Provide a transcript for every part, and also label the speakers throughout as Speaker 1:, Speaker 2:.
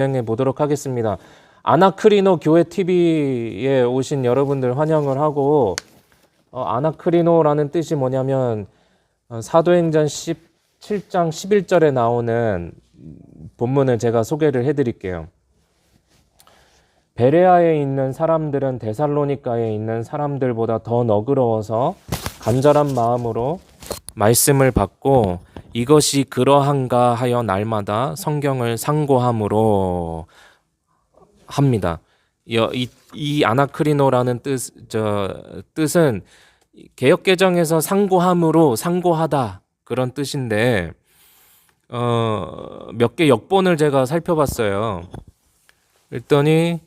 Speaker 1: 진행해 보도록 하겠습니다. 아나크리노 교회 TV에 오신 여러분들 환영을 하고, 아나크리노라는 뜻이 뭐냐면 사도행전 17장 11절에 나오는 본문을 제가 소개를 해드릴게요. 베레아에 있는 사람들은 데살로니가에 있는 사람들보다 더 너그러워서 간절한 마음으로 말씀을 받고 이것이 그러한가 하여 날마다 성경을 상고함으로 합니다. 이 아나크리노라는 뜻은 개역개정에서 상고함으로 상고하다 그런 뜻인데 몇 개 역본을 제가 살펴봤어요. 그랬더니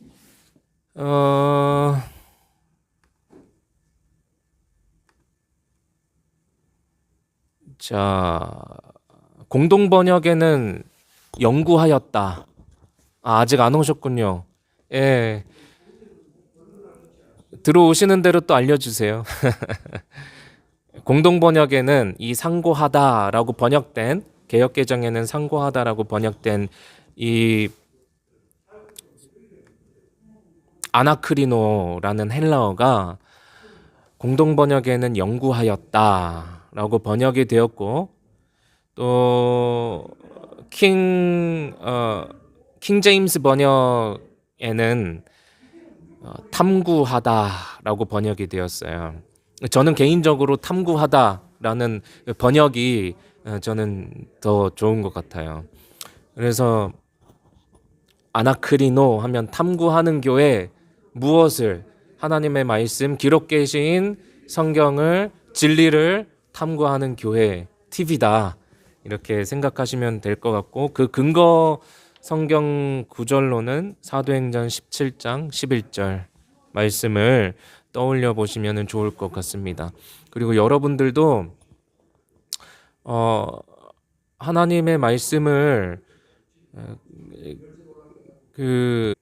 Speaker 1: 공동 번역에는 연구하였다. 아직 안 오셨군요. 예. 들어오시는 대로 또 알려주세요. 공동 번역에는 이 상고하다라고 번역된, 개역개정에는 상고하다라고 번역된 이 아나크리노라는 헬라어가 공동 번역에는 연구하였다라고 번역이 되었고, 또 킹 제임스 번역에는 탐구하다라고 번역이 되었어요. 저는 개인적으로 탐구하다라는 번역이 저는 더 좋은 것 같아요. 그래서 아나크리노 하면 탐구하는 교회, 무엇을? 하나님의 말씀, 기록 계신 성경을, 진리를 탐구하는 교회, TV다. 이렇게 생각하시면 될 것 같고, 그 근거 성경 구절로는 사도행전 17장 11절 말씀을 떠올려 보시면 좋을 것 같습니다. 그리고 여러분들도 하나님의 말씀을 그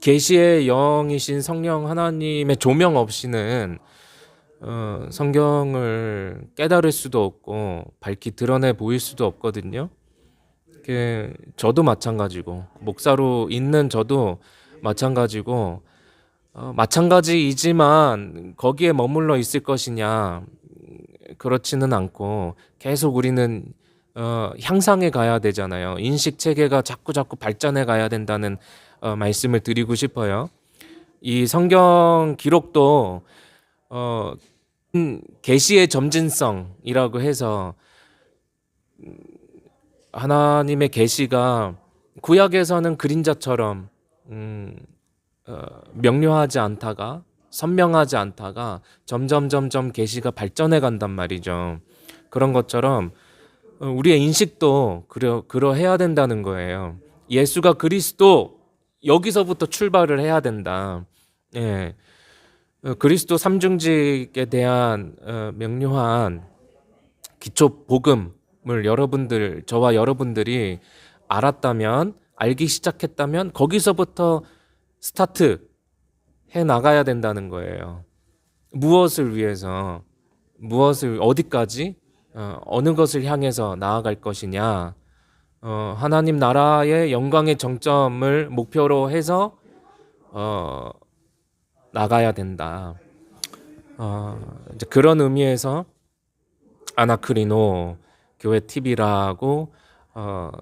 Speaker 1: 계시의 영이신 성령 하나님의 조명 없이는 성경을 깨달을 수도 없고 밝히 드러내 보일 수도 없거든요. 저도 마찬가지고, 목사로 있는 저도 마찬가지고, 마찬가지이지만 거기에 머물러 있을 것이냐, 그렇지는 않고 계속 우리는 향상해 가야 되잖아요. 인식 체계가 자꾸 발전해 가야 된다는 말씀을 드리고 싶어요. 이 성경 기록도 계시의 점진성이라고 해서 하나님의 계시가 구약에서는 그림자처럼 명료하지 않다가 선명하지 않다가 점점 계시가 발전해 간단 말이죠. 그런 것처럼 우리의 인식도 그러해야 된다는 거예요. 예수가 그리스도, 여기서부터 출발을 해야 된다. 예. 그리스도 삼중직에 대한 명료한 기초 복음을 저와 여러분들이 알았다면, 알기 시작했다면 거기서부터 스타트 해 나가야 된다는 거예요. 무엇을 위해서, 어디까지, 어느 것을 향해서 나아갈 것이냐, 하나님 나라의 영광의 정점을 목표로 해서 나가야 된다. 이제 그런 의미에서 아나크리노 교회 TV라고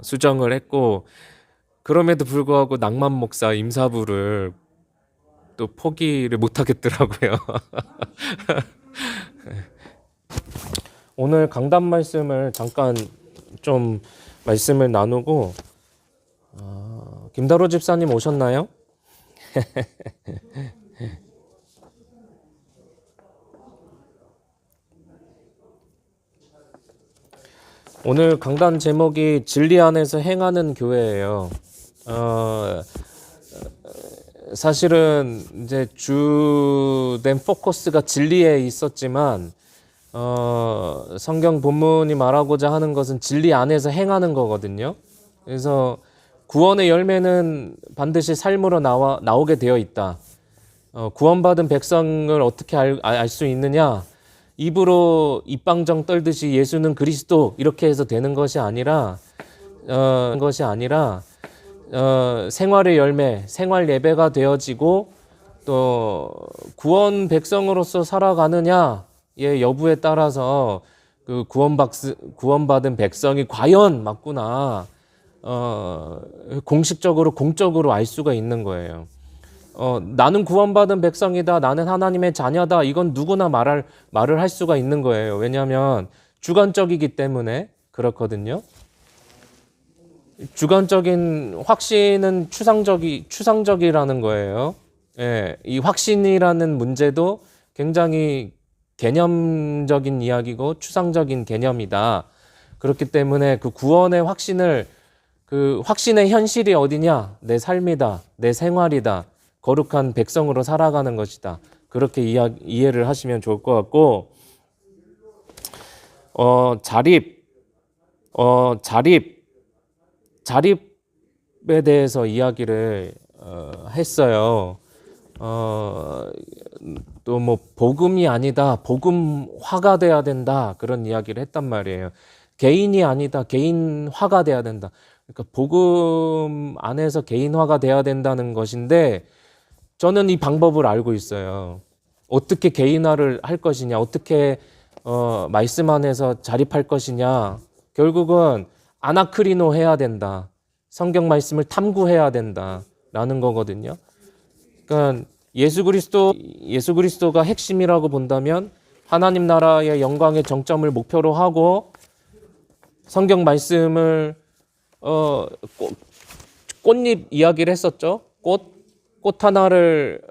Speaker 1: 수정을 했고, 그럼에도 불구하고 낭만 목사 임사부를 또 포기를 못 하겠더라고요. 오늘 강단 말씀을 잠깐 좀 말씀을 나누고, 김다로 집사님 오셨나요? 오늘 강단 제목이 진리 안에서 행하는 교회예요. 사실은 이제 주된 포커스가 진리에 있었지만 성경 본문이 말하고자 하는 것은 진리 안에서 행하는 거거든요. 그래서 구원의 열매는 반드시 삶으로 나오게 되어 있다. 구원받은 백성을 어떻게 알 수 있느냐? 입으로 입방정 떨듯이 예수는 그리스도 이렇게 해서 되는 것이 아니라 생활의 열매, 생활 예배가 되어지고 또 구원 백성으로서 살아가느냐의 여부에 따라서 그 구원받은 백성이 과연 맞구나 공식적으로 공적으로 알 수가 있는 거예요. 나는 구원받은 백성이다, 나는 하나님의 자녀다, 이건 누구나 말을 할 수가 있는 거예요. 왜냐하면 주관적이기 때문에 그렇거든요. 주관적인 확신은 추상적이라는 거예요. 예, 이 확신이라는 문제도 굉장히 개념적인 이야기고 추상적인 개념이다. 그렇기 때문에 그 구원의 확신을, 그 확신의 현실이 어디냐? 내 삶이다, 내 생활이다, 거룩한 백성으로 살아가는 것이다. 그렇게 이해를 하시면 좋을 것 같고, 자립에 대해서 이야기를 했어요. 또 뭐 복음이 아니다, 복음화가 돼야 된다, 그런 이야기를 했단 말이에요. 개인이 아니다, 개인화가 돼야 된다. 그러니까 복음 안에서 개인화가 돼야 된다는 것인데, 저는 이 방법을 알고 있어요. 어떻게 개인화를 할 것이냐, 어떻게 말씀 안에서 자립할 것이냐. 결국은 아나크리노 해야 된다, 성경 말씀을 탐구해야 된다라는 거거든요. 그러니까 예수 그리스도가 핵심이라고 본다면 하나님 나라의 영광의 정점을 목표로 하고 성경 말씀을 꽃잎 이야기를 했었죠. 꽃 하나를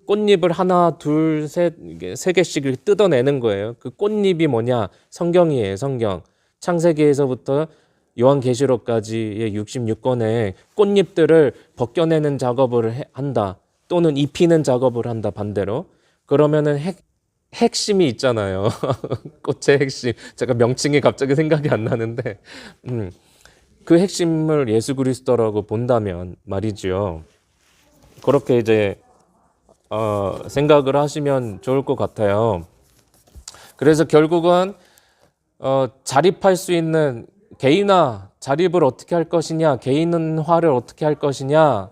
Speaker 1: 꽃잎을 하나, 둘, 셋, 세 개씩 뜯어내는 거예요. 그 꽃잎이 뭐냐? 성경이에요. 성경. 창세기에서부터 요한계시록까지의 66권의 꽃잎들을 벗겨내는 작업을 한다. 또는 입히는 작업을 한다, 반대로. 그러면은 핵심이 있잖아요. 꽃의 핵심. 제가 명칭이 갑자기 생각이 안 나는데, 그 핵심을 예수 그리스도라고 본다면 말이죠. 그렇게 이제 생각을 하시면 좋을 것 같아요. 그래서 결국은 자립할 수 있는 개인화, 자립을 어떻게 할 것이냐, 개인화를 어떻게 할 것이냐,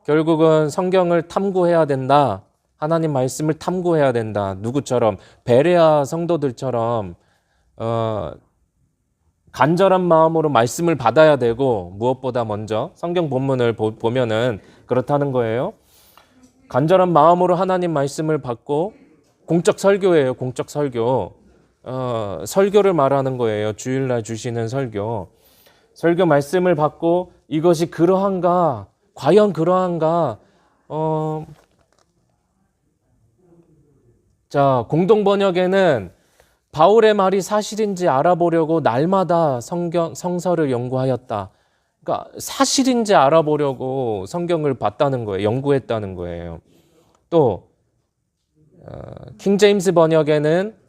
Speaker 1: 결국은 성경을 탐구해야 된다. 하나님 말씀을 탐구해야 된다. 누구처럼? 베레아 성도들처럼 간절한 마음으로 말씀을 받아야 되고, 무엇보다 먼저 성경 본문을 보면은 그렇다는 거예요. 간절한 마음으로 하나님 말씀을 받고, 공적 설교예요. 공적 설교. 설교를 말하는 거예요. 주일날 주시는 설교. 설교 말씀을 받고 이것이 그러한가? 과연 그러한가? 자, 공동 번역에는 바울의 말이 사실인지 알아보려고 날마다 성서를 연구하였다. 그러니까 사실인지 알아보려고 성경을 봤다는 거예요. 연구했다는 거예요. 또 킹제임스 번역에는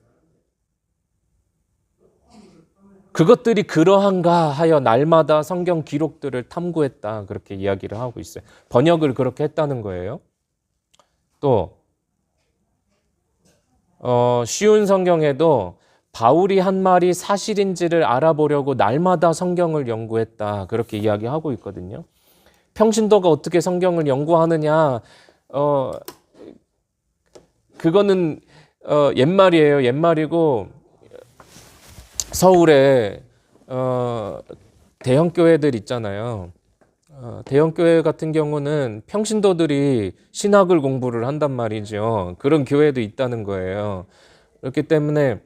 Speaker 1: 그것들이 그러한가 하여 날마다 성경 기록들을 탐구했다, 그렇게 이야기를 하고 있어요. 번역을 그렇게 했다는 거예요. 또 쉬운 성경에도 바울이 한 말이 사실인지를 알아보려고 날마다 성경을 연구했다, 그렇게 이야기하고 있거든요. 평신도가 어떻게 성경을 연구하느냐, 그거는 옛말이에요. 옛말이고, 서울에 대형 교회들 있잖아요. 대형 교회 같은 경우는 평신도들이 신학을 공부를 한단 말이죠. 그런 교회도 있다는 거예요. 그렇기 때문에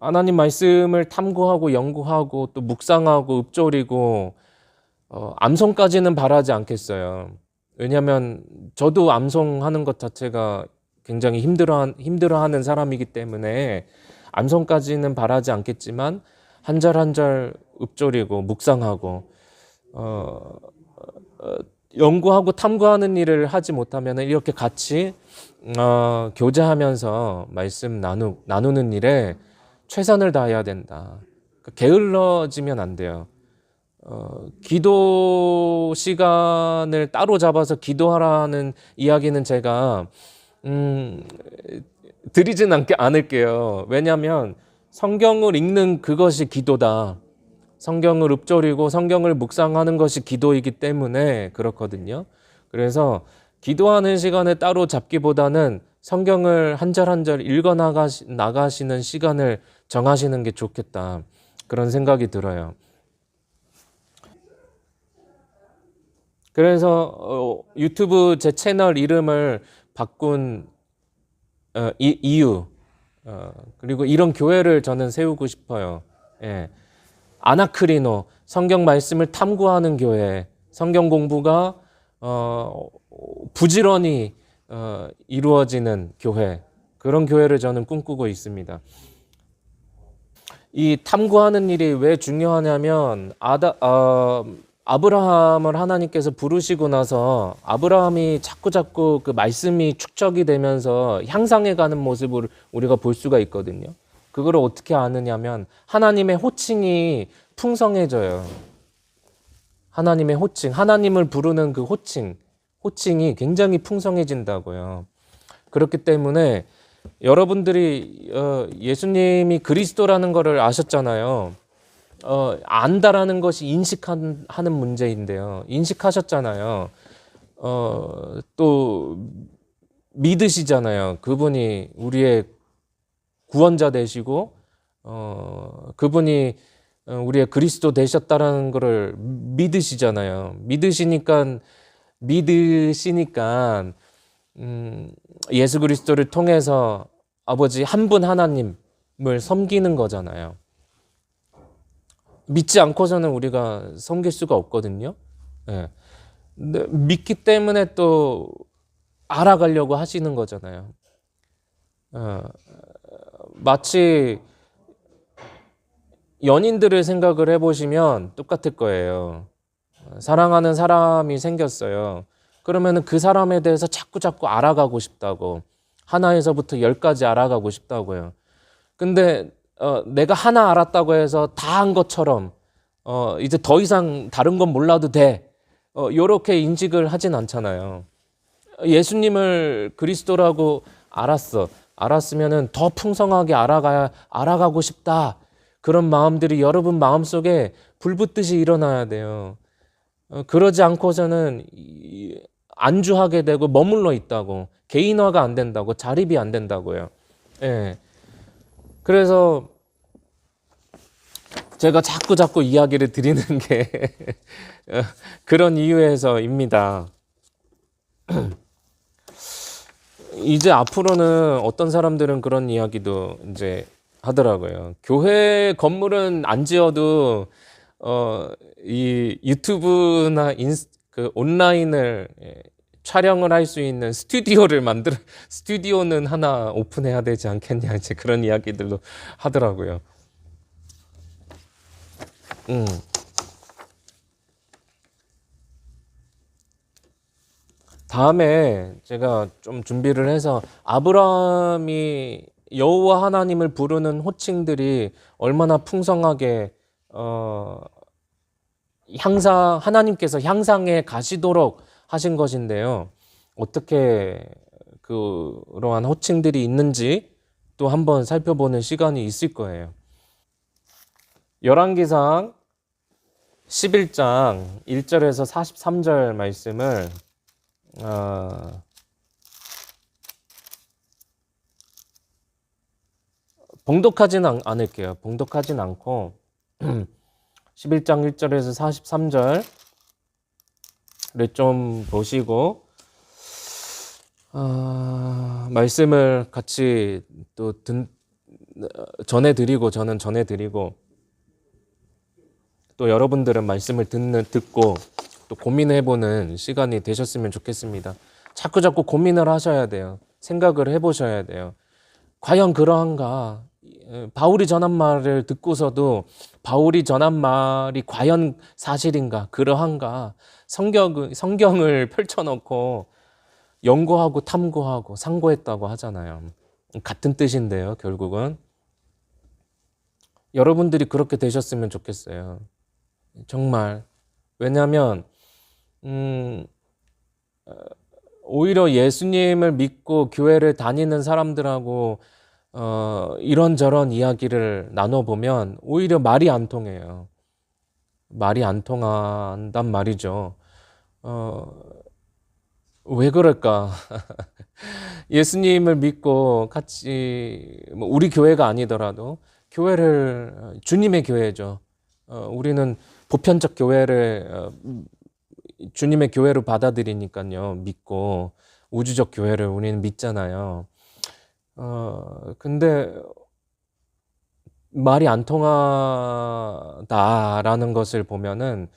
Speaker 1: 하나님 말씀을 탐구하고 연구하고 또 묵상하고 읊조리고 암송까지는 바라지 않겠어요. 왜냐하면 저도 암송하는 것 자체가 굉장히 힘들어하는 사람이기 때문에 암송까지는 바라지 않겠지만 한 절 한 절 읊조리고 묵상하고 연구하고 탐구하는 일을 하지 못하면 이렇게 같이 교제하면서 말씀 나누는 일에 최선을 다해야 된다. 게을러지면 안 돼요. 기도 시간을 따로 잡아서 기도하라는 이야기는 제가 드리진 않을게요. 왜냐하면 성경을 읽는 그것이 기도다. 성경을 읊조리고 성경을 묵상하는 것이 기도이기 때문에 그렇거든요. 그래서 기도하는 시간을 따로 잡기보다는 성경을 한 절 한 절 읽어 나가시는 시간을 정하시는 게 좋겠다. 그런 생각이 들어요. 그래서 유튜브 제 채널 이름을 바꾼 이유, 그리고 이런 교회를 저는 세우고 싶어요. 예. 아나크리노, 성경 말씀을 탐구하는 교회, 성경 공부가 부지런히 이루어지는 교회, 그런 교회를 저는 꿈꾸고 있습니다. 이 탐구하는 일이 왜 중요하냐면 아브라함을 하나님께서 부르시고 나서 아브라함이 자꾸 그 말씀이 축적이 되면서 향상해 가는 모습을 우리가 볼 수가 있거든요. 그걸 어떻게 아느냐면 하나님의 호칭이 풍성해져요. 하나님의 호칭, 하나님을 부르는 그 호칭이 굉장히 풍성해진다고요. 그렇기 때문에 여러분들이 예수님이 그리스도라는 것을 아셨잖아요. 안다라는 것이 인식하는 문제인데요. 인식하셨잖아요. 또 믿으시잖아요. 그분이 우리의 구원자 되시고 그분이 우리의 그리스도 되셨다라는 것을 믿으시잖아요. 믿으시니까 예수 그리스도를 통해서 아버지 한 분 하나님을 섬기는 거잖아요. 믿지 않고서는 우리가 섬길 수가 없거든요. 예. 근데 믿기 때문에 또 알아가려고 하시는 거잖아요. 마치 연인들을 생각을 해보시면 똑같을 거예요. 사랑하는 사람이 생겼어요. 그러면 그 사람에 대해서 자꾸 알아가고 싶다고. 하나에서부터 10까지 알아가고 싶다고요. 근데 내가 하나 알았다고 해서 다 한 것처럼 이제 더 이상 다른 건 몰라도 돼. 요렇게 인식을 하진 않잖아요. 예수님을 그리스도라고 알았으면은 더 풍성하게 알아가고 싶다. 그런 마음들이 여러분 마음속에 불붙듯이 일어나야 돼요. 그러지 않고서는 안주하게 되고 머물러 있다고, 개인화가 안 된다고, 자립이 안 된다고요. 예. 그래서 제가 자꾸 이야기를 드리는 게 그런 이유에서입니다. 이제 앞으로는 어떤 사람들은 그런 이야기도 이제 하더라고요. 교회 건물은 안 지어도 이 유튜브나 그 온라인을 촬영을 할 수 있는 스튜디오는 하나 오픈해야 되지 않겠냐, 이제 그런 이야기들도 하더라고요. 다음에 제가 좀 준비를 해서 아브라함이 여호와 하나님을 부르는 호칭들이 얼마나 풍성하게 하나님께서 향상해 가시도록 하신 것인데요. 어떻게 그러한 호칭들이 있는지 또 한번 살펴보는 시간이 있을 거예요. 열왕기상 11장 1절에서 43절 말씀을 봉독하지는 않을게요. 봉독하진 않고 11장 1절에서 43절을 좀 보시고 말씀을 같이 또 저는 전해드리고 또 여러분들은 말씀을 듣고 또 고민해보는 시간이 되셨으면 좋겠습니다. 자꾸 고민을 하셔야 돼요. 생각을 해보셔야 돼요. 과연 그러한가? 바울이 전한 말을 듣고서도 바울이 전한 말이 과연 사실인가? 그러한가? 성경을 펼쳐놓고 연구하고 탐구하고 상고했다고 하잖아요. 같은 뜻인데요, 결국은. 여러분들이 그렇게 되셨으면 좋겠어요. 정말. 왜냐하면 오히려 예수님을 믿고 교회를 다니는 사람들하고 이런저런 이야기를 나눠보면 오히려 말이 안 통해요. 말이 안 통한단 말이죠. 왜 그럴까? 예수님을 믿고 같이 뭐 우리 교회가 아니더라도 교회를 주님의 교회죠. 우리는 보편적 교회를 주님의 교회로 받아들이니까요. 믿고 우주적 교회를 우리는 믿잖아요. 근데 말이 안 통하다라는 것을 보면은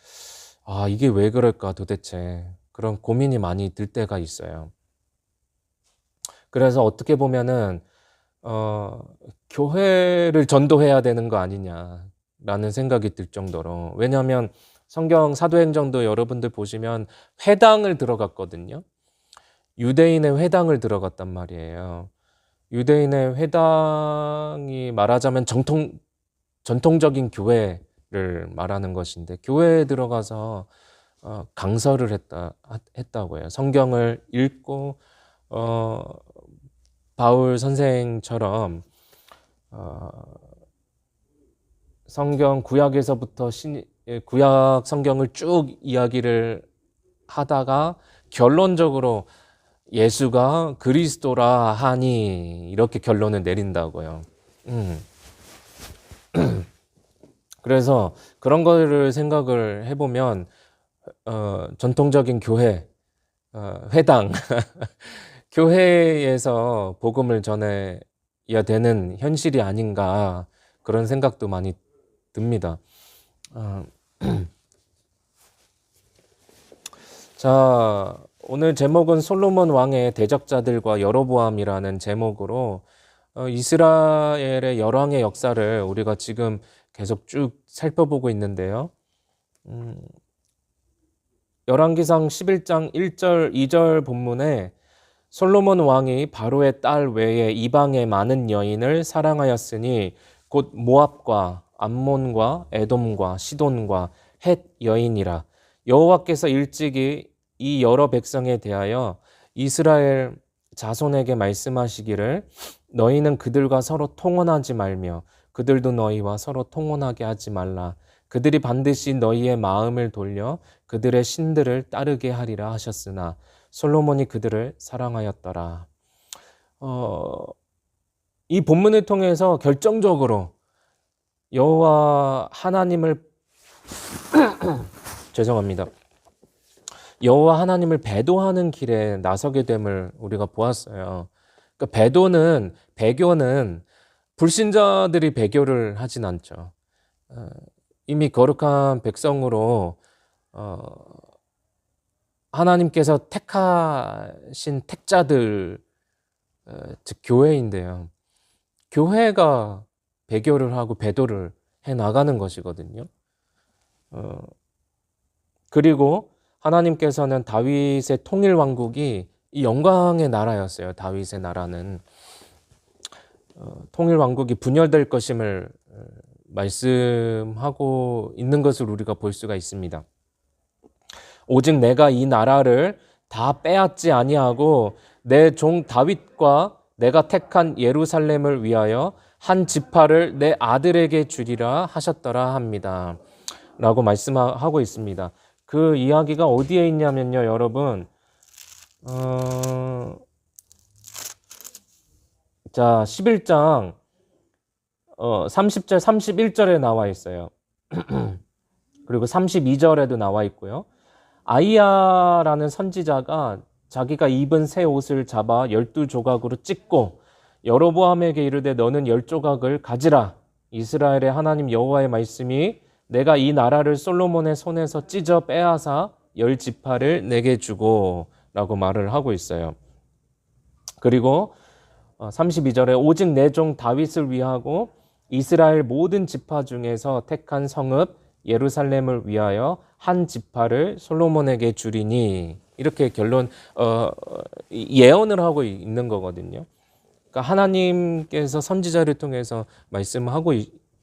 Speaker 1: 이게 왜 그럴까 도대체 그런 고민이 많이 들 때가 있어요. 그래서 어떻게 보면은 교회를 전도해야 되는 거 아니냐라는 생각이 들 정도로, 왜냐하면 성경 사도행전도 여러분들 보시면 회당을 들어갔거든요. 유대인의 회당을 들어갔단 말이에요. 유대인의 회당이 말하자면 전통적인 교회를 말하는 것인데, 교회에 들어가서 강설을 했다고요. 성경을 읽고 바울 선생처럼 성경 구약에서부터 구약 성경을 쭉 이야기를 하다가 결론적으로 예수가 그리스도라 하니 이렇게 결론을 내린다고요. 그래서 그런 거를 생각을 해보면 전통적인 교회, 회당 교회에서 복음을 전해야 되는 현실이 아닌가, 그런 생각도 많이 듭니다. 자, 오늘 제목은 솔로몬 왕의 대적자들과 여로보암이라는 제목으로 이스라엘의 열왕의 역사를 우리가 지금 계속 쭉 살펴보고 있는데요. 열왕기상 11장 1절 2절 본문에 솔로몬 왕이 바로의 딸 외에 이방의 많은 여인을 사랑하였으니 곧 모압과 암몬과 에돔과 시돈과 헷 여인이라. 여호와께서 일찍이 이 여러 백성에 대하여 이스라엘 자손에게 말씀하시기를 너희는 그들과 서로 통혼하지 말며 그들도 너희와 서로 통혼하게 하지 말라. 그들이 반드시 너희의 마음을 돌려 그들의 신들을 따르게 하리라 하셨으나 솔로몬이 그들을 사랑하였더라. 이 본문을 통해서 결정적으로 여호와 하나님을 죄송합니다. 여호와 하나님을 배도하는 길에 나서게 됨을 우리가 보았어요. 그러니까 배교는 불신자들이 배교를 하진 않죠. 이미 거룩한 백성으로 하나님께서 택하신 택자들, 즉 교회인데요. 교회가 배교를 하고 배도를 해 나가는 것이거든요. 그리고 하나님께서는 다윗의 통일 왕국이 이 영광의 나라였어요. 다윗의 나라는 통일 왕국이 분열될 것임을 말씀하고 있는 것을 우리가 볼 수가 있습니다. 오직 내가 이 나라를 다 빼앗지 아니하고 내 종 다윗과 내가 택한 예루살렘을 위하여 한 지파를 내 아들에게 주리라 하셨더라 합니다. 라고 말씀하고 있습니다. 그 이야기가 어디에 있냐면요, 여러분. 자, 11장 30절, 31절에 나와 있어요. 그리고 32절에도 나와 있고요. 아이야라는 선지자가 자기가 입은 새 옷을 잡아 12조각으로 찢고 여로보암에게 이르되 너는 10조각을 가지라. 이스라엘의 하나님 여호와의 말씀이 내가 이 나라를 솔로몬의 손에서 찢어 빼앗아 10지파를 내게 주고 라고 말을 하고 있어요. 그리고 32절에 오직 내 종 다윗을 위하고 이스라엘 모든 지파 중에서 택한 성읍 예루살렘을 위하여 한 지파를 솔로몬에게 주리니, 이렇게 예언을 하고 있는 거거든요. 그러니까 하나님께서 선지자를 통해서 말씀하고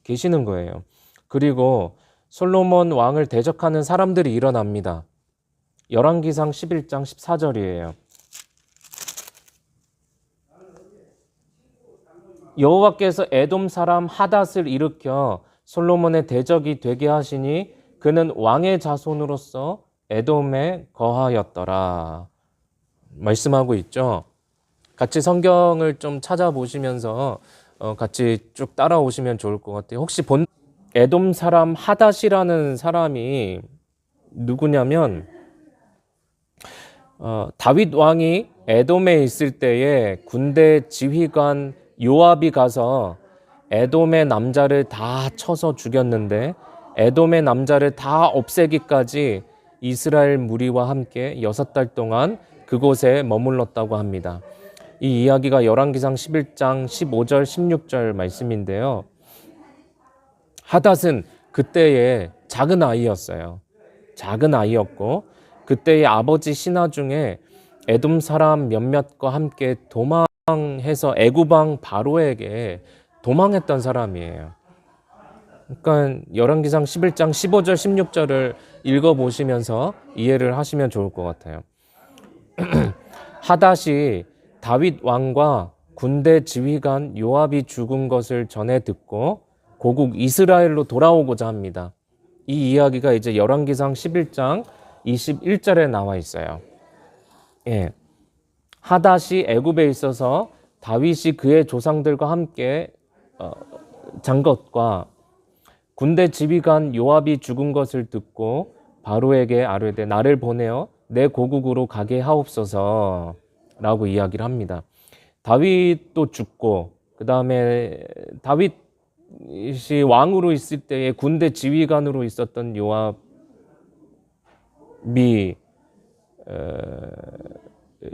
Speaker 1: 계시는 거예요. 그리고 솔로몬 왕을 대적하는 사람들이 일어납니다. 열왕기상 11장 14절이에요. 여호와께서 에돔 사람 하닷을 일으켜 솔로몬의 대적이 되게 하시니 그는 왕의 자손으로서 에돔에 거하였더라. 말씀하고 있죠. 같이 성경을 좀 찾아보시면서 같이 쭉 따라오시면 좋을 것 같아요. 혹시 본 에돔 사람 하닷이라는 사람이 누구냐면 다윗 왕이 에돔에 있을 때에 군대 지휘관 요압이 가서 에돔의 남자를 다 쳐서 죽였는데 에돔의 남자를 다 없애기까지 이스라엘 무리와 함께 6달 동안 그곳에 머물렀다고 합니다. 이 이야기가 열왕기상 11장 15절 16절 말씀인데요. 하닷은 그때의 작은 아이였어요. 작은 아이였고 그때의 아버지 신하 중에 에돔 사람 몇몇과 함께 도망해서 애굽 왕 바로에게 도망했던 사람이에요. 그러니까 열왕기상 11장 15절 16절을 읽어보시면서 이해를 하시면 좋을 것 같아요. 하닷이 다윗 왕과 군대 지휘관 요압이 죽은 것을 전해 듣고 고국 이스라엘로 돌아오고자 합니다. 이 이야기가 이제 열왕기상 11장 21절에 나와 있어요. 예. 하닷이 애굽에 있어서 다윗이 그의 조상들과 함께 잔 것과 군대 지휘관 요압이 죽은 것을 듣고 바로에게 아뢰되 나를 보내어 내 고국으로 가게 하옵소서 라고 이야기를 합니다. 다윗도 죽고 그 다음에 다윗이 왕으로 있을 때에 군대 지휘관으로 있었던 요압이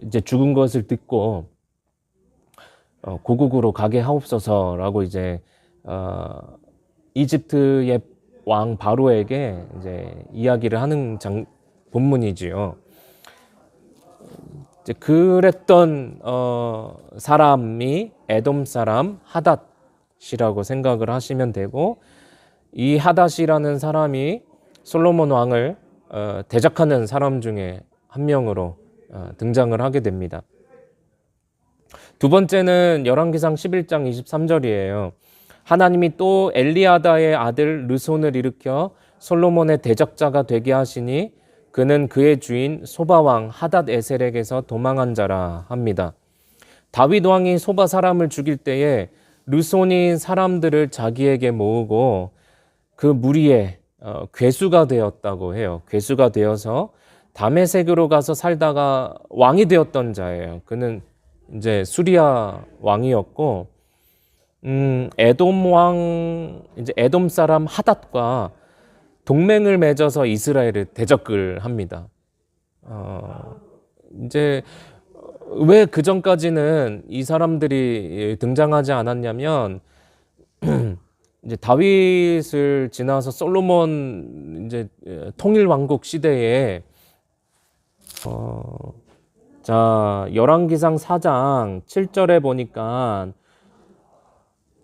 Speaker 1: 이제 죽은 것을 듣고 고국으로 가게 하옵소서라고 이제 이집트의 왕 바로에게 이제 이야기를 하는 본문이지요. 이제 그랬던 사람이 에돔 사람 하닷이라고 생각을 하시면 되고, 이 하닷이라는 사람이 솔로몬 왕을 대적하는 사람 중에 한 명으로 등장을 하게 됩니다. 두 번째는 열왕기상 11장 23절이에요. 하나님이 또 엘리아다의 아들 르손을 일으켜 솔로몬의 대적자가 되게 하시니 그는 그의 주인 소바왕 하닷 에셀에게서 도망한 자라 합니다. 다윗 왕이 소바 사람을 죽일 때에 르손이 사람들을 자기에게 모으고 그 무리의 괴수가 되었다고 해요. 괴수가 되어서 다메섹으로 가서 살다가 왕이 되었던 자예요. 그는 이제 수리아 왕이었고, 이제 에돔 사람 하닷과 동맹을 맺어서 이스라엘을 대적을 합니다. 이제 왜 그 전까지는 이 사람들이 등장하지 않았냐면, 이제 다윗을 지나서 솔로몬 이제 통일 왕국 시대에 자, 열왕기상 4장 7절에 보니까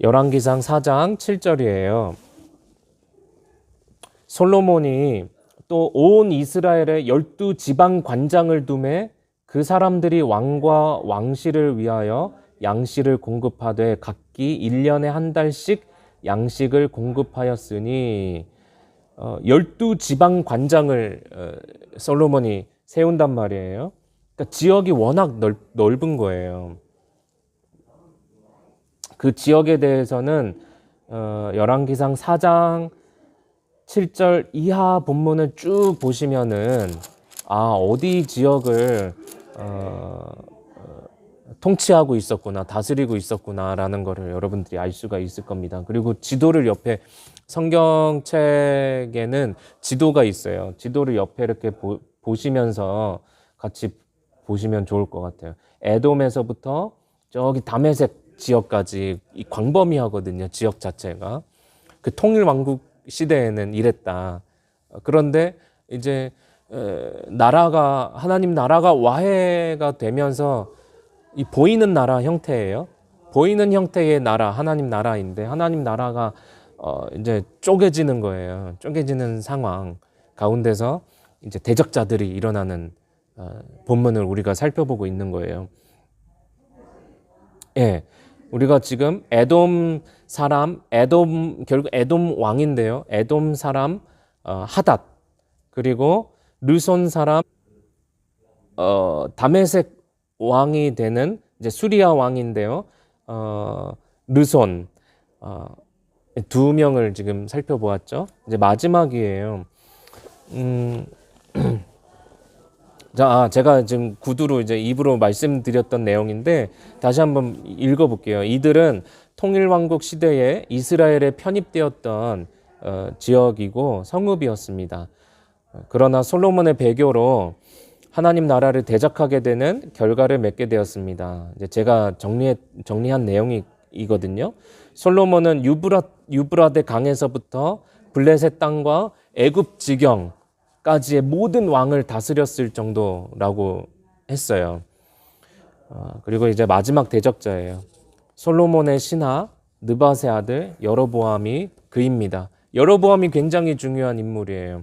Speaker 1: 열왕기상 4장 7절이에요. 솔로몬이 또 온 이스라엘에 12지방 관장을 두매 그 사람들이 왕과 왕실을 위하여 양식을 공급하되 각기 1년에 한 달씩 양식을 공급하였으니 12지방 관장을 솔로몬이 세운단 말이에요. 그러니까 지역이 워낙 넓은 거예요. 그 지역에 대해서는 열왕기상 4장 7절 이하 본문을 쭉 보시면은 어디 지역을 통치하고 있었구나, 다스리고 있었구나라는 것을 여러분들이 알 수가 있을 겁니다. 그리고 지도를 옆에 성경책에는 지도가 있어요. 지도를 옆에 이렇게 보시면서 같이 보시면 좋을 것 같아요. 에돔에서부터 저기 다메섹 지역까지 광범위하거든요. 지역 자체가. 그 통일 왕국 시대에는 이랬다. 그런데 이제 하나님 나라가 와해가 되면서 이 보이는 나라 형태예요. 보이는 형태의 나라, 하나님 나라인데 하나님 나라가 이제 쪼개지는 거예요. 쪼개지는 상황 가운데서 이제 대적자들이 일어나는 본문을 우리가 살펴보고 있는 거예요. 예. 우리가 지금 결국 에돔 왕인데요. 에돔 사람 하닷, 그리고 르손 사람 다메섹 왕이 되는 이제 수리아 왕인데요. 르손 두 명을 지금 살펴보았죠. 이제 마지막이에요. 자, 제가 지금 구두로 이제 입으로 말씀드렸던 내용인데 다시 한번 읽어볼게요. 이들은 통일왕국 시대에 이스라엘에 편입되었던 지역이고 성읍이었습니다. 그러나 솔로몬의 배교로 하나님 나라를 대적하게 되는 결과를 맺게 되었습니다. 이제 제가 정리한 내용이거든요. 솔로몬은 유브라데 강에서부터 블레셋 땅과 애굽 지경까지의 모든 왕을 다스렸을 정도라고 했어요. 그리고 이제 마지막 대적자예요. 솔로몬의 신하 느밧의 아들 여로보암이 그입니다. 여로보암이 굉장히 중요한 인물이에요.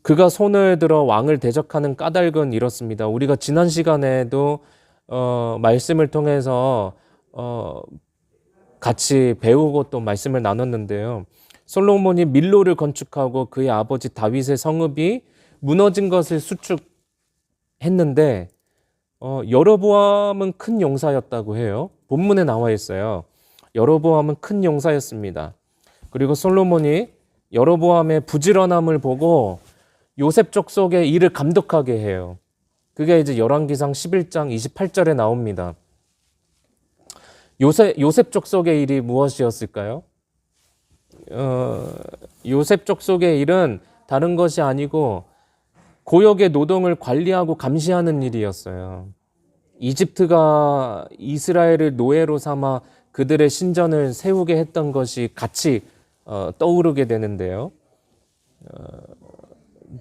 Speaker 1: 그가 손을 들어 왕을 대적하는 까닭은 이렇습니다. 우리가 지난 시간에도 말씀을 통해서 같이 배우고 또 말씀을 나눴는데요. 솔로몬이 밀로를 건축하고 그의 아버지 다윗의 성읍이 무너진 것을 수축했는데 여로보암은 큰 용사였다고 해요. 본문에 나와 있어요. 여로보암은 큰 용사였습니다. 그리고 솔로몬이 여로보암의 부지런함을 보고 요셉 족속의 일을 감독하게 해요. 그게 이제 열왕기상 11장 28절에 나옵니다. 요셉 족속의 일이 무엇이었을까요? 요셉 족속의 일은 다른 것이 아니고 고역의 노동을 관리하고 감시하는 일이었어요. 이집트가 이스라엘을 노예로 삼아 그들의 신전을 세우게 했던 것이 같이 떠오르게 되는데요.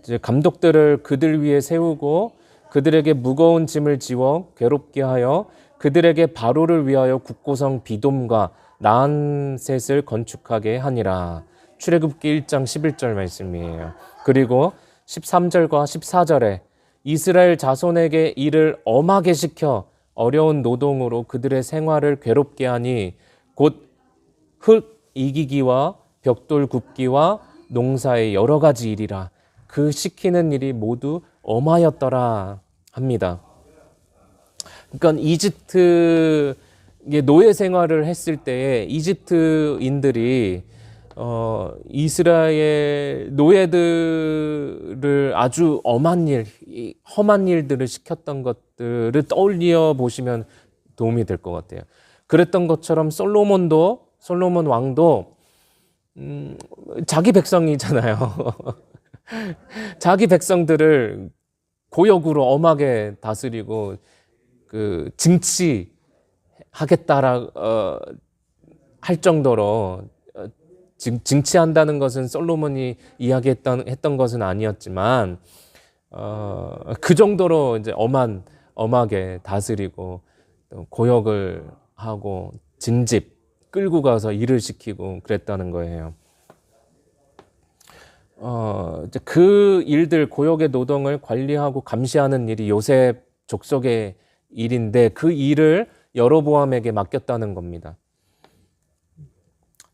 Speaker 1: 이제 감독들을 그들 위에 세우고 그들에게 무거운 짐을 지워 괴롭게 하여 그들에게 바로를 위하여 국고성 비돔과 라암셋을 건축하게 하니라. 출애굽기 1장 11절 말씀이에요. 그리고 13절과 14절에 이스라엘 자손에게 일을 엄하게 시켜 어려운 노동으로 그들의 생활을 괴롭게 하니 곧 흙 이기기와 벽돌 굽기와 농사의 여러 가지 일이라. 그 시키는 일이 모두 엄하였더라 합니다. 그러니까 이집트의 노예 생활을 했을 때에 이집트인들이 이스라엘 노예들을 아주 엄한 일, 험한 일들을 시켰던 것들을 떠올려 보시면 도움이 될 것 같아요. 그랬던 것처럼 솔로몬 왕도 자기 백성이잖아요. 자기 백성들을 고역으로 엄하게 다스리고 그 징치하겠다라 할 정도로 징치한다는 것은 솔로몬이 이야기했던 것은 아니었지만 그 정도로 이제 엄하게 다스리고 또 고역을 하고 징집 끌고 가서 일을 시키고 그랬다는 거예요. 이제 그 일들 고역의 노동을 관리하고 감시하는 일이 요셉 족속의 일인데 그 일을 여로보암에게 맡겼다는 겁니다.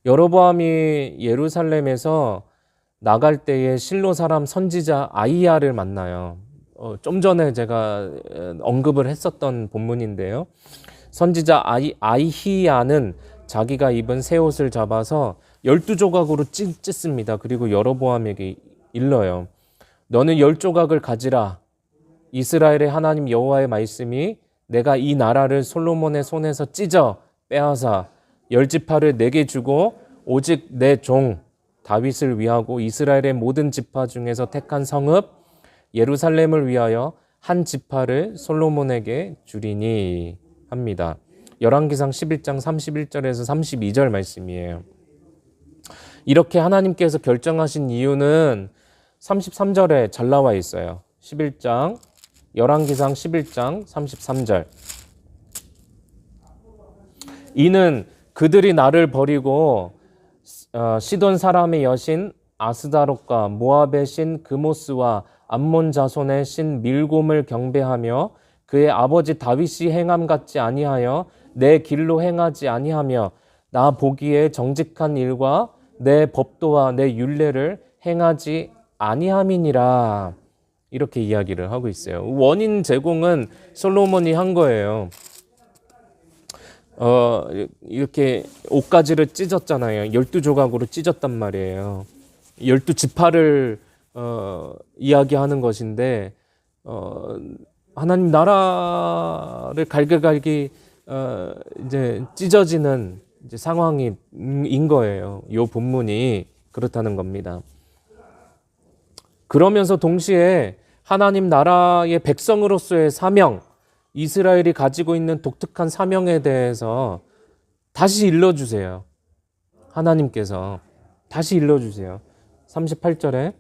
Speaker 1: 여로보암이 예루살렘에서 나갈 때에 실로 사람 선지자 아이야를 만나요. 좀 전에 제가 언급을 했었던 본문인데요. 선지자 아이히야는 자기가 입은 새 옷을 잡아서 12조각으로 찢습니다. 그리고 여로보암에게 일러요. 너는 10조각을 가지라. 이스라엘의 하나님 여호와의 말씀이 내가 이 나라를 솔로몬의 손에서 찢어 빼앗아 10지파를 내게 주고 오직 내 종 다윗을 위하고 이스라엘의 모든 지파 중에서 택한 성읍 예루살렘을 위하여 한 지파를 솔로몬에게 주리니 합니다. 열왕기상 11장 31절에서 32절 말씀이에요. 이렇게 하나님께서 결정하신 이유는 33절에 잘 나와 있어요. 11장 열왕기상 11장 33절. 이는 그들이 나를 버리고 시돈 사람의 여신 아스다롯과 모압의 신 그모스와 암몬 자손의 신 밀곰을 경배하며 그의 아버지 다윗이 행함 같지 아니하여 내 길로 행하지 아니하며 나 보기에 정직한 일과 내 법도와 내 율례를 행하지 아니함이니라. 이렇게 이야기를 하고 있어요. 원인 제공은 솔로몬이 한 거예요. 이렇게 옷가지를 찢었잖아요. 12조각으로 찢었단 말이에요. 12지파를 이야기하는 것인데 하나님 나라를 갈기갈기 이제 찢어지는 이제 상황인 거예요. 이 본문이 그렇다는 겁니다. 그러면서 동시에 하나님 나라의 백성으로서의 사명, 이스라엘이 가지고 있는 독특한 사명에 대해서 다시 일러주세요. 하나님께서 다시 일러주세요. 38절에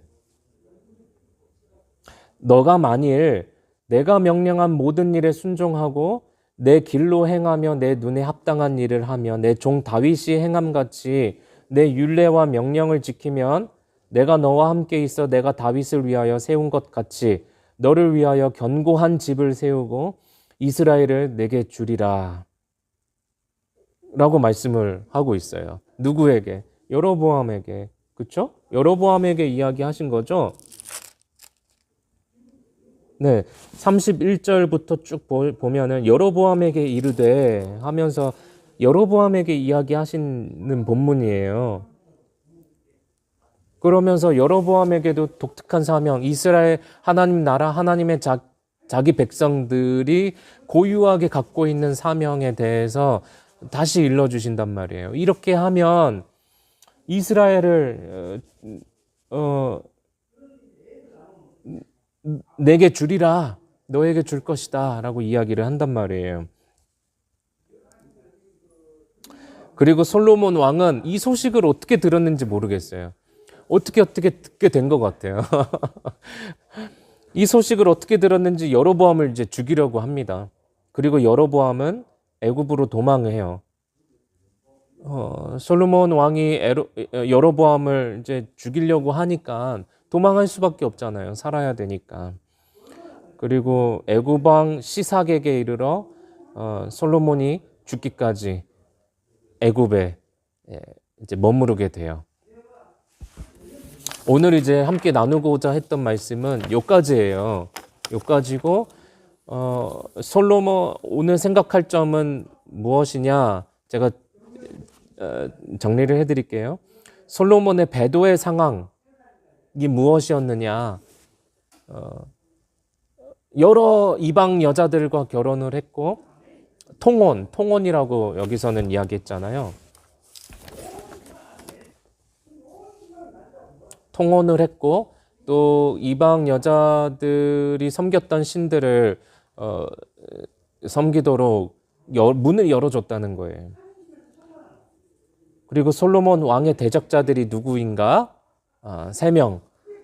Speaker 1: 너가 만일 내가 명령한 모든 일에 순종하고 내 길로 행하며 내 눈에 합당한 일을 하며 내 종 다윗이 행함같이 내 율례와 명령을 지키면 내가 너와 함께 있어 내가 다윗을 위하여 세운 것 같이 너를 위하여 견고한 집을 세우고 이스라엘을 내게 주리라 라고 말씀을 하고 있어요. 누구에게? 여로보암에게. 그렇죠? 여로보암에게 이야기하신 거죠. 네, 31절부터 쭉 보면은 여로보암에게 이르되 하면서 여로보암에게 이야기하시는 본문이에요. 그러면서 여로보암에게도 독특한 사명, 이스라엘 하나님 나라 하나님의 자기 백성들이 고유하게 갖고 있는 사명에 대해서 다시 일러주신단 말이에요. 이렇게 하면 이스라엘을 내게 주리라, 너에게 줄 것이다 라고 이야기를 한단 말이에요. 그리고 솔로몬 왕은 이 소식을 어떻게 들었는지 모르겠어요. 어떻게 듣게 된 것 같아요. 이 소식을 어떻게 들었는지 여로보암을 이제 죽이려고 합니다. 그리고 여로보암은 애굽으로 도망해요. 솔로몬 왕이 여로보암을 이제 죽이려고 하니까 도망할 수밖에 없잖아요. 살아야 되니까. 그리고 애굽 왕 시삭에게 이르러 솔로몬이 죽기까지 애굽에 이제 머무르게 돼요. 오늘 이제 함께 나누고자 했던 말씀은 요까지예요. 요까지고 솔로몬 오늘 생각할 점은 무엇이냐? 제가 정리를 해드릴게요. 솔로몬의 배도의 상황이 무엇이었느냐? 여러 이방 여자들과 결혼을 했고 통혼이라고 여기서는 이야기했잖아요. 통혼을 했고 또 이방 여자들이 섬겼던 신들을 섬기도록 문을 열어줬다는 거예요. 그리고 솔로몬 왕의 대적자들이 누구인가? 3명.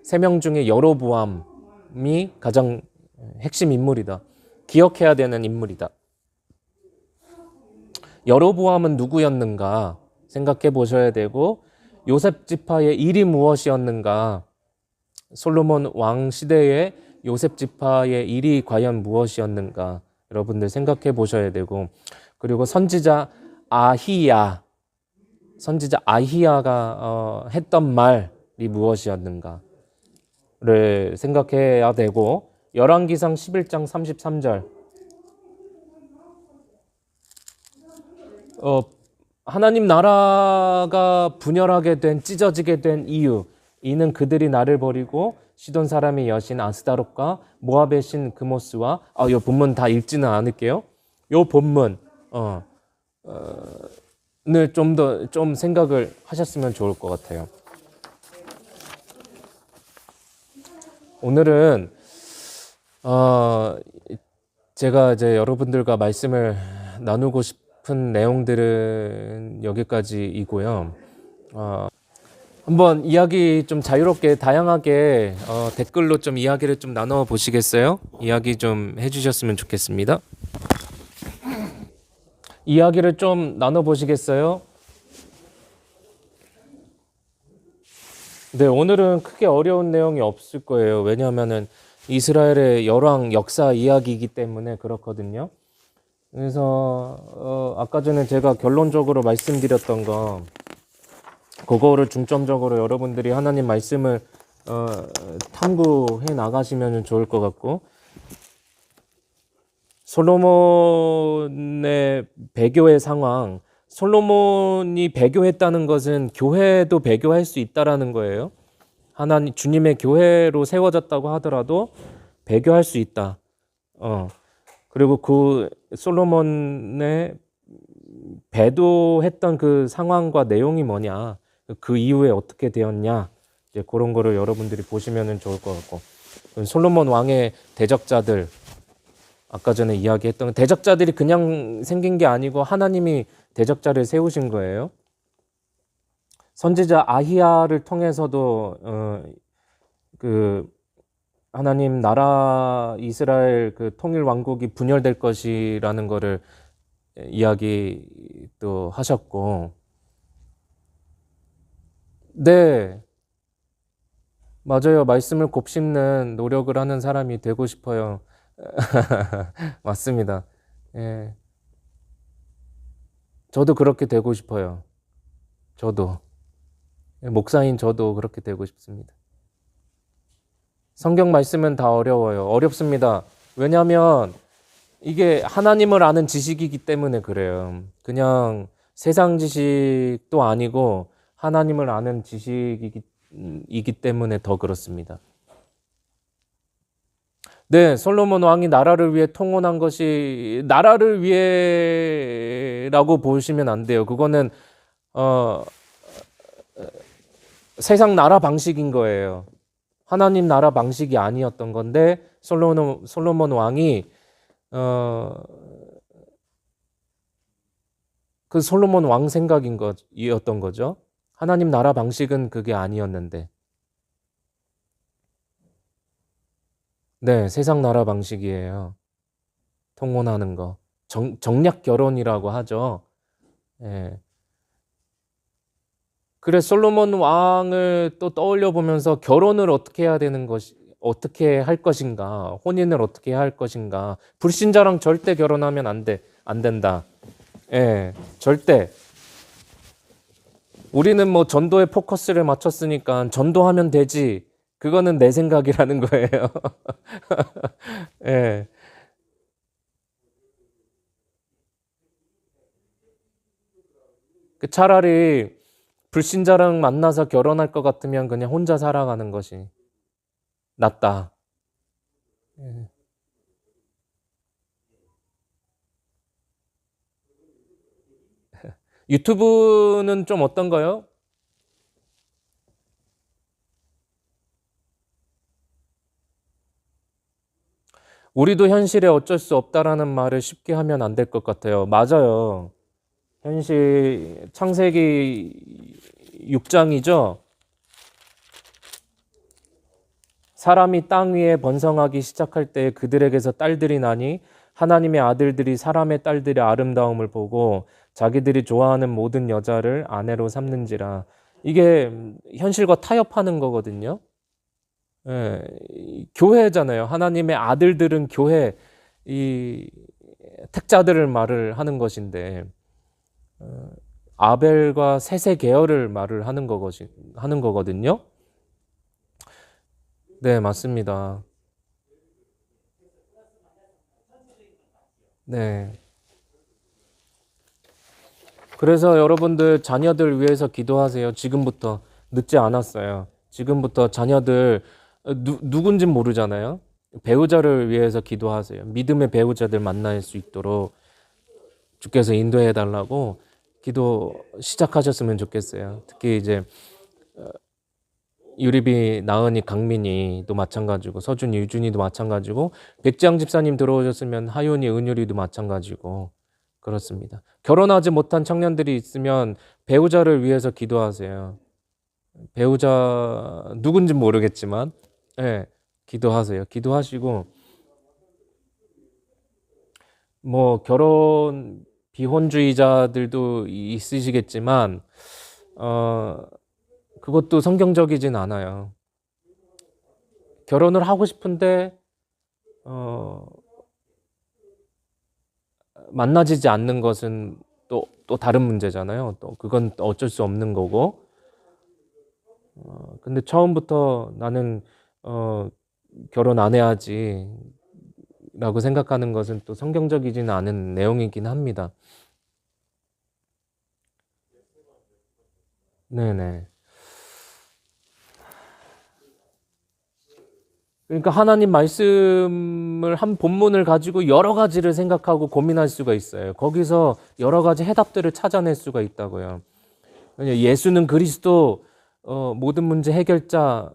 Speaker 1: 3명 중에 여로보암이 가장 핵심 인물이다. 기억해야 되는 인물이다. 여로보암은 누구였는가 생각해 보셔야 되고 요셉 지파의 일이 무엇이었는가, 솔로몬 왕 시대의 요셉 지파의 일이 과연 무엇이었는가 여러분들 생각해 보셔야 되고, 그리고 선지자 아히야가 했던 말이 무엇이었는가를 생각해야 되고, 열왕기상 11장 33절 하나님 나라가 분열하게 된, 찢어지게 된 이는 그들이 나를 버리고 시돈 사람의 여신 아스다롯과 모압의 신 그모스와 이 본문 다 읽지는 않을게요. 이 본문 을 좀 생각을 하셨으면 좋을 것 같아요. 오늘은 제가 이제 여러분들과 말씀을 나누고 싶은 내용들은 여기까지이고요. 한번 이야기 좀 자유롭게 다양하게 댓글로 좀 이야기를 좀 나눠 보시겠어요? 이야기 좀 해주셨으면 좋겠습니다. 이야기를 좀 나눠 보시겠어요? 네, 오늘은 크게 어려운 내용이 없을 거예요. 왜냐하면은 이스라엘의 열왕 역사 이야기이기 때문에 그렇거든요. 그래서 아까 전에 제가 결론적으로 말씀드렸던 거, 그거를 중점적으로 여러분들이 하나님 말씀을 탐구해 나가시면 좋을 것 같고, 솔로몬의 배교의 상황, 솔로몬이 배교했다는 것은 교회도 배교할 수 있다라는 거예요. 하나님 주님의 교회로 세워졌다고 하더라도 배교할 수 있다. 그리고 그 솔로몬의 배도했던 그 상황과 내용이 뭐냐, 그 이후에 어떻게 되었냐, 이제 그런 거를 여러분들이 보시면 좋을 것 같고, 솔로몬 왕의 대적자들, 아까 전에 이야기했던 대적자들이 그냥 생긴 게 아니고 하나님이 대적자를 세우신 거예요. 선지자 아히야를 통해서도 그 하나님 나라 이스라엘 그 통일 왕국이 분열될 것이라는 거를 이야기도 하셨고, 네, 맞아요. 말씀을 곱씹는 노력을 하는 사람이 되고 싶어요. 맞습니다. 예, 저도 그렇게 되고 싶어요. 저도. 목사인 저도 그렇게 되고 싶습니다. 성경 말씀은 다 어려워요. 어렵습니다. 왜냐하면 이게 하나님을 아는 지식이기 때문에 그래요. 그냥 세상 지식도 아니고 하나님을 아는 지식이기 때문에 더 그렇습니다. 네, 솔로몬 왕이 나라를 위해 통혼한 것이 나라를 위해라고 보시면 안 돼요. 그거는 어, 세상 나라 방식인 거예요. 하나님 나라 방식이 아니었던 건데 솔로몬 왕이 그 솔로몬 왕 생각인 것이었던 거죠. 하나님 나라 방식은 그게 아니었는데, 네, 세상 나라 방식이에요. 통혼하는 거. 정략 결혼이라고 하죠. 예. 그래 솔로몬 왕을 또 떠올려 보면서 결혼을 어떻게 해야 되는 것이 어떻게 할 것인가, 혼인을 어떻게 할 것인가. 불신자랑 절대 결혼하면 안 된다. 예, 절대. 우리는 뭐 전도에 포커스를 맞췄으니까 전도하면 되지. 그거는 내 생각이라는 거예요. 예. 그 차라리 불신자랑 만나서 결혼할 것 같으면 그냥 혼자 살아가는 것이 낫다. 예. 유튜브는 좀 어떤가요? 우리도 현실에 어쩔 수 없다라는 말을 쉽게 하면 안 될 것 같아요. 맞아요. 현실 창세기 6장이죠. 사람이 땅 위에 번성하기 시작할 때 그들에게서 딸들이 나니 하나님의 아들들이 사람의 딸들의 아름다움을 보고 자기들이 좋아하는 모든 여자를 아내로 삼는지라. 이게 현실과 타협하는 거거든요. 예, 교회잖아요. 하나님의 아들들은 교회, 이 택자들을 말을 하는 것인데, 아벨과 셋의 계열을 말을 하는 거거든요. 네, 맞습니다. 네. 그래서 여러분들 자녀들 위해서 기도하세요. 지금부터 늦지 않았어요. 지금부터 자녀들 누군진 모르잖아요. 배우자를 위해서 기도하세요. 믿음의 배우자들 만날 수 있도록 주께서 인도해 달라고 기도 시작하셨으면 좋겠어요. 특히 이제 유리비, 나은이, 강민이도 마찬가지고 서준이, 유준이도 마찬가지고 백지영 집사님 들어오셨으면 하윤이, 은율이도 마찬가지고 그렇습니다. 결혼하지 못한 청년들이 있으면 배우자를 위해서 기도하세요. 배우자 누군지 모르겠지만 예, 기도하세요. 기도하시고 뭐 결혼 비혼주의자들도 있으시겠지만 그것도 성경적이진 않아요. 결혼을 하고 싶은데 어, 만나지지 않는 것은 또 다른 문제잖아요. 또 그건 어쩔 수 없는 거고 근데 처음부터 나는 어, 결혼 안 해야지 라고 생각하는 것은 또 성경적이지는 않은 내용이긴 합니다. 네네. 그러니까 하나님 말씀을 한 본문을 가지고 여러 가지를 생각하고 고민할 수가 있어요. 거기서 여러 가지 해답들을 찾아낼 수가 있다고요. 예수는 그리스도 모든 문제 해결자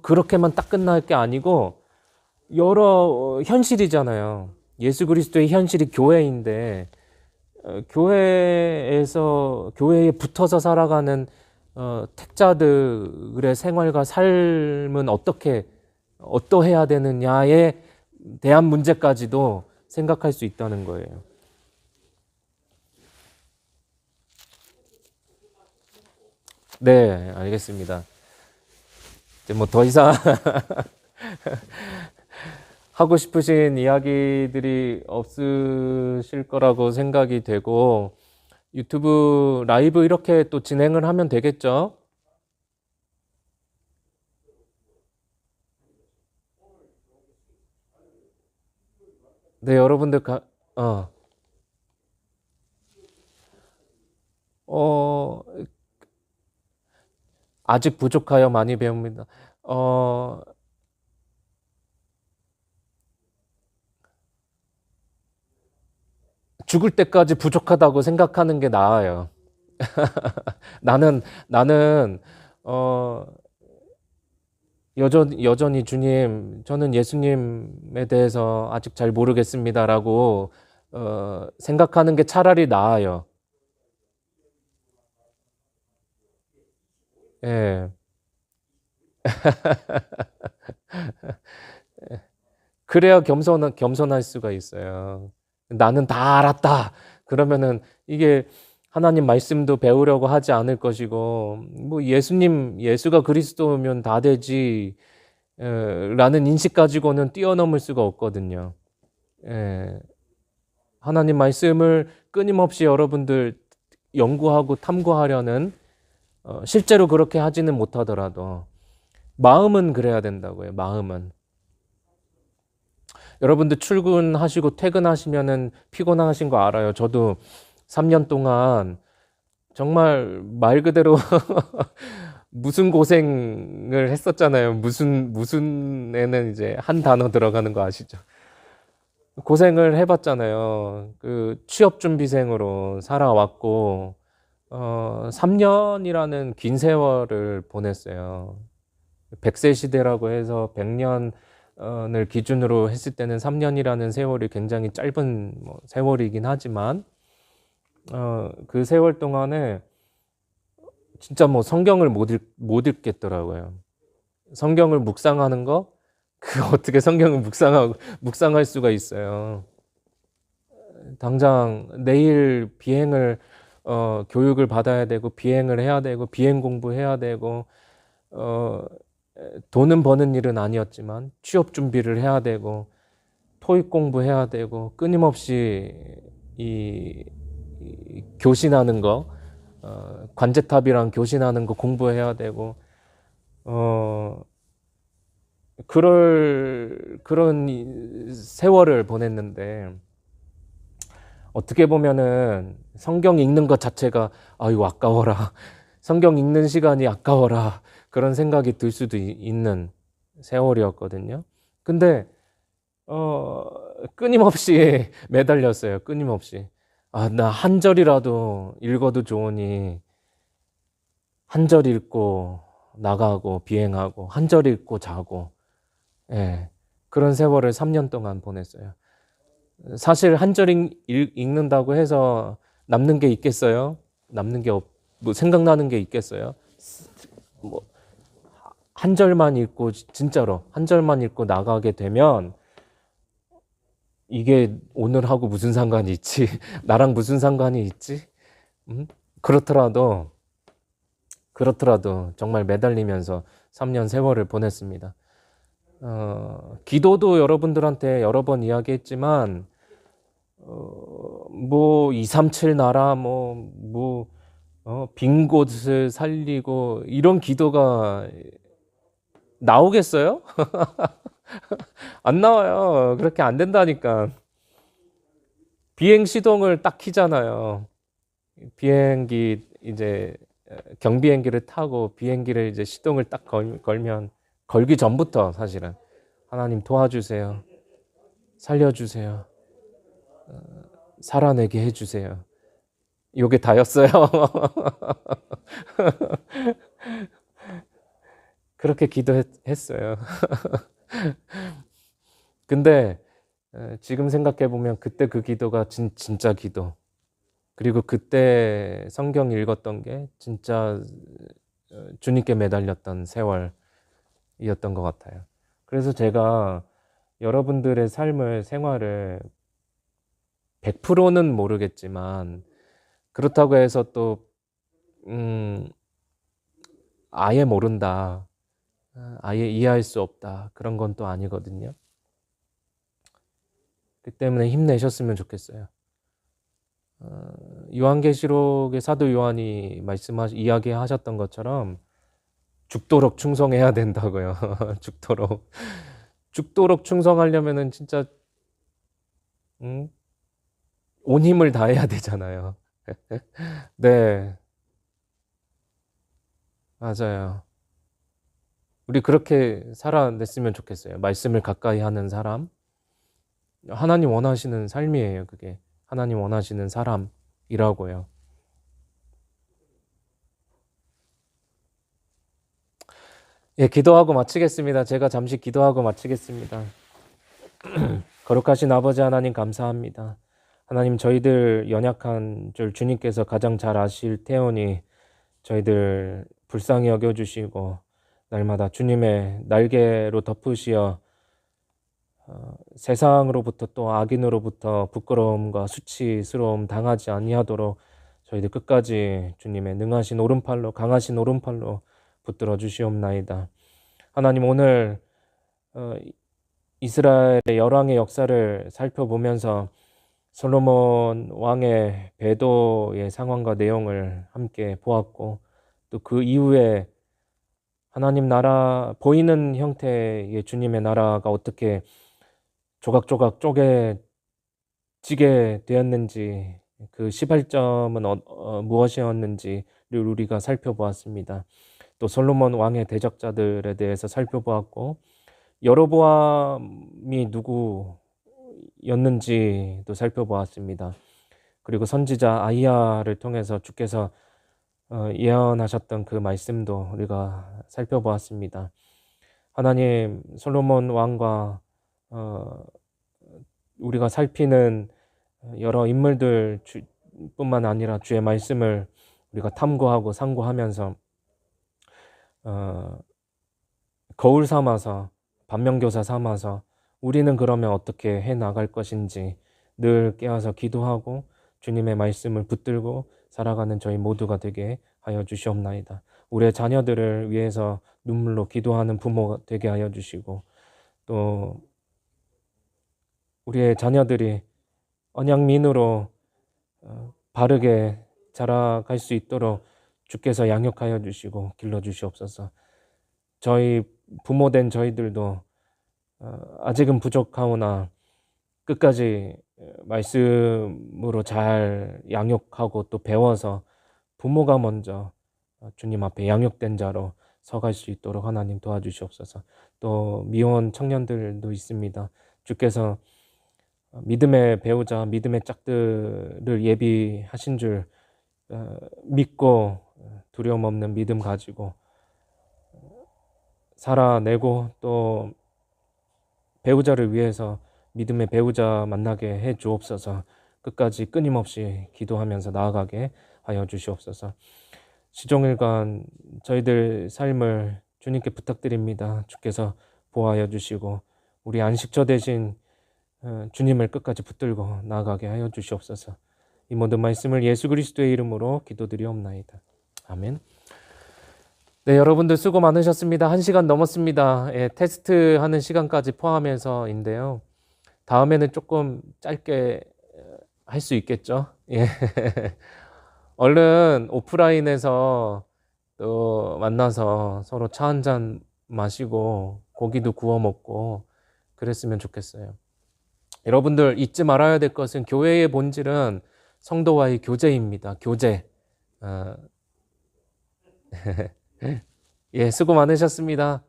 Speaker 1: 그렇게만 딱 끝날 게 아니고 여러 현실이잖아요. 예수 그리스도의 현실이 교회인데 교회에 붙어서 살아가는 택자들의 생활과 삶은 어떠해야 되느냐에 대한 문제까지도 생각할 수 있다는 거예요. 네, 알겠습니다. 이제 뭐 더 이상 하고 싶으신 이야기들이 없으실 거라고 생각이 되고 유튜브 라이브 이렇게 또 진행을 하면 되겠죠? 네, 여러분들 어, 어, 아직 부족하여 많이 배웁니다. 어, 죽을 때까지 부족하다고 생각하는 게 나아요. 나는 어, 여전히 주님, 저는 예수님에 대해서 아직 잘 모르겠습니다라고 생각하는 게 차라리 나아요. 예. 그래야 겸손할 수가 있어요. 나는 다 알았다. 그러면은 이게 하나님 말씀도 배우려고 하지 않을 것이고, 뭐 예수가 그리스도면 다 되지, 라는 인식 가지고는 뛰어넘을 수가 없거든요. 예. 하나님 말씀을 끊임없이 여러분들 연구하고 탐구하려는, 실제로 그렇게 하지는 못하더라도, 마음은 그래야 된다고요, 마음은. 여러분들 출근하시고 퇴근하시면은 피곤하신 거 알아요. 저도 3년 동안 정말 말 그대로 무슨 고생을 했었잖아요. 무슨에는 이제 한 단어 들어가는 거 아시죠? 고생을 해봤잖아요. 그 취업준비생으로 살아왔고, 3년이라는 긴 세월을 보냈어요. 100세 시대라고 해서 100년을 기준으로 했을 때는 3년이라는 세월이 굉장히 짧은 세월이긴 하지만, 그 세월 동안에 진짜 뭐 성경을 못 읽겠더라고요. 성경을 묵상하는 거? 그 어떻게 성경을 묵상할 수가 있어요. 당장 내일 교육을 받아야 되고, 비행을 해야 되고, 비행 공부해야 되고, 어, 돈은 버는 일은 아니었지만, 취업 준비를 해야 되고, 토익 공부해야 되고, 끊임없이 이 교신하는 거, 관제탑이랑 교신하는 거 공부해야 되고, 어, 그런 세월을 보냈는데, 어떻게 보면은 성경 읽는 것 자체가, 아유, 아까워라. 성경 읽는 시간이 아까워라. 그런 생각이 들 수도 있는 세월이었거든요. 근데, 어, 끊임없이 매달렸어요. 끊임없이. 아, 나 한 절이라도 읽어도 좋으니, 한 절 읽고 나가고 비행하고, 한 절 읽고 자고, 예. 그런 세월을 3년 동안 보냈어요. 사실 한 절 읽는다고 해서 남는 게 있겠어요? 뭐 생각나는 게 있겠어요? 뭐, 한 절만 읽고, 진짜로, 한 절만 읽고 나가게 되면, 이게 오늘하고 무슨 상관이 있지? 나랑 무슨 상관이 있지? 음? 그렇더라도, 정말 매달리면서 3년 세월을 보냈습니다. 기도도 여러분들한테 여러 번 이야기했지만, 뭐, 237 나라, 빈 곳을 살리고 이런 기도가 나오겠어요? 안 나와요. 그렇게 안 된다니까. 비행 시동을 딱 켜잖아요. 비행기 이제 경비행기를 타고 비행기를 이제 시동을 딱 걸면 걸기 전부터 사실은 하나님 도와주세요. 살려주세요. 살아내게 해주세요. 요게 다였어요. 그렇게 기도했어요. 근데 지금 생각해 보면 그때 그 기도가 진짜 기도. 그리고 그때 성경 읽었던 게 진짜 주님께 매달렸던 세월이었던 것 같아요. 그래서 제가 여러분들의 삶을, 생활을 100%는 모르겠지만 그렇다고 해서 또 아예 모른다, 아예 이해할 수 없다, 그런 건 또 아니거든요. 그 때문에 힘내셨으면 좋겠어요. 요한계시록의 사도 요한이 이야기하셨던 것처럼 죽도록 충성해야 된다고요. 죽도록 충성하려면은 진짜 온 힘을 다해야 되잖아요. 네, 맞아요. 우리 그렇게 살아냈으면 좋겠어요. 말씀을 가까이 하는 사람. 하나님 원하시는 삶이에요, 그게. 하나님 원하시는 사람이라고요. 예, 기도하고 마치겠습니다. 제가 잠시 기도하고 마치겠습니다. 거룩하신 아버지 하나님 감사합니다. 하나님 저희들 연약한 줄 주님께서 가장 잘 아실 테오니 저희들 불쌍히 여겨주시고 날마다 주님의 날개로 덮으시어 세상으로부터 또 악인으로부터 부끄러움과 수치스러움 당하지 아니하도록 저희들 끝까지 주님의 능하신 오른팔로 강하신 오른팔로 붙들어 주시옵나이다. 하나님 오늘 이스라엘의 열왕의 역사를 살펴보면서 솔로몬 왕의 배도의 상황과 내용을 함께 보았고 또 그 이후에 하나님 나라 보이는 형태의 주님의 나라가 어떻게 조각조각 쪼개지게 되었는지 그 시발점은 무엇이었는지를 우리가 살펴보았습니다. 또 솔로몬 왕의 대적자들에 대해서 살펴보았고 여로보암이 누구였는지도 살펴보았습니다. 그리고 선지자 아이야를 통해서 주께서 예언하셨던 그 말씀도 우리가 살펴보았습니다. 하나님 솔로몬 왕과 우리가 살피는 여러 인물들 뿐만 아니라 주의 말씀을 우리가 탐구하고 상고하면서 거울 삼아서 반면교사 삼아서 우리는 그러면 어떻게 해 나갈 것인지 늘 깨어서 기도하고 주님의 말씀을 붙들고 살아가는 저희 모두가 되게 하여 주시옵나이다. 우리의 자녀들을 위해서 눈물로 기도하는 부모가 되게 하여 주시고 또 우리의 자녀들이 언양민으로 바르게 자라갈 수 있도록 주께서 양육하여 주시고 길러 주시옵소서. 저희 부모된 저희들도 아직은 부족하오나 끝까지 말씀으로 잘 양육하고 또 배워서 부모가 먼저 주님 앞에 양육된 자로 서갈 수 있도록 하나님 도와주시옵소서. 또 미혼 청년들도 있습니다. 주께서 믿음의 배우자, 믿음의 짝들을 예비하신 줄 믿고 두려움 없는 믿음 가지고 살아내고 또 배우자를 위해서 믿음의 배우자 만나게 해 주옵소서. 끝까지 끊임없이 기도하면서 나아가게 하여 주시옵소서. 시종일관 저희들 삶을 주님께 부탁드립니다. 주께서 보호하여 주시고 우리 안식처 대신 주님을 끝까지 붙들고 나아가게 하여 주시옵소서. 이 모든 말씀을 예수 그리스도의 이름으로 기도드리옵나이다. 아멘. 네, 여러분들 수고 많으셨습니다. 1시간 넘었습니다. 예, 테스트하는 시간까지 포함해서인데요. 다음에는 조금 짧게 할 수 있겠죠? 예. 얼른 오프라인에서 또 만나서 서로 차 한 잔 마시고 고기도 구워 먹고 그랬으면 좋겠어요. 여러분들 잊지 말아야 될 것은 교회의 본질은 성도와의 교제입니다. 교제. 어, 예, 수고 많으셨습니다.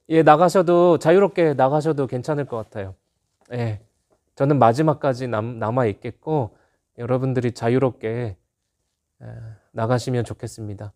Speaker 1: 예, 나가셔도 자유롭게 나가셔도 괜찮을 것 같아요. 예, 저는 마지막까지 남아 있겠고 여러분들이 자유롭게 나가시면 좋겠습니다.